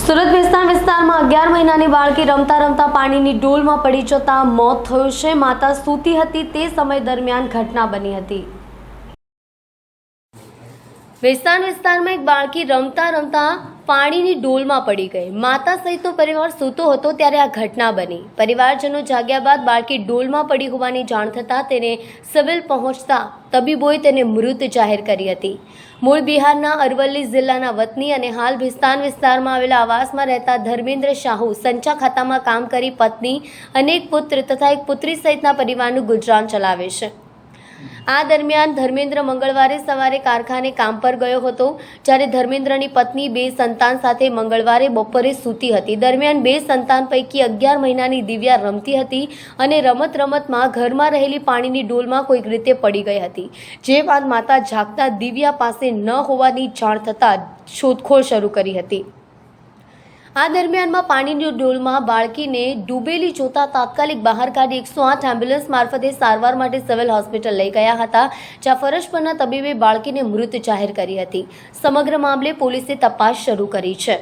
સુરત વિસ્તારમાં 11 મહિનાની બાળકી રમતા રમતા પાણીની ડોલમાં પડી જતા મોત થયું છે। માતા સૂતી હતી તે સમય દરમિયાન ઘટના બની હતી। વિસ્તારમાં એક બાળકી રમતા રમતા પાણીની ડોલમાં પડી ગઈ। માતા સહિતનો પરિવાર સૂતો હતો ત્યારે આ ઘટના બની। પરિવારજનો જાગ્યા બાદ બાળકી ડોલમાં પડી હોવાની જાણ થતાં તેને સિવિલ પહોંચતા તબીબોએ તેને મૃત જાહેર કરી હતી। મૂળ બિહારના અરવલ્લી જિલ્લાના વતની અને હાલ વિસ્તારમાં આવેલા આવાસમાં રહેતા ધર્મેન્દ્ર સાહુ સંચા ખાતામાં કામ કરી પત્ની અને એક પુત્ર તથા એક પુત્રી સહિતના પરિવારનું ગુજરાન ચલાવે છે। આ દરમિયાન ધર્મેન્દ્ર મંગળવારે સવારે કારખાને કામ પર ગયો હતો, જ્યારે ધર્મેન્દ્રની પત્ની 2 સંતાન સાથે મંગળવારે બપોરે સૂતી હતી। દરમિયાન 2 સંતાન પૈકી 11 મહિનાની દિવ્યા રમતી હતી અને રમતમાં ઘરમાં રહેલી પાણીની ડોલમાં કોઈક રીતે પડી ગઈ હતી, જે બાદ માતા જાગતા દિવ્યા પાસે ન હોવાની જાણ થતાં શોધખોળ શરૂ કરી હતી। આ દરમિયાનમાં પાણીની ડોલમાં બાળકીને ડૂબેલી જોતા તાત્કાલિક બહાર કાઢી 108 એમ્બ્યુલન્સ મારફતે સારવાર માટે સિવિલ હોસ્પિટલ લઈ ગયા હતા, જ્યાં ફરજ પરના તબીબે બાળકીને મૃત જાહેર કરી હતી। સમગ્ર મામલે પોલીસે તપાસ શરૂ કરી છે।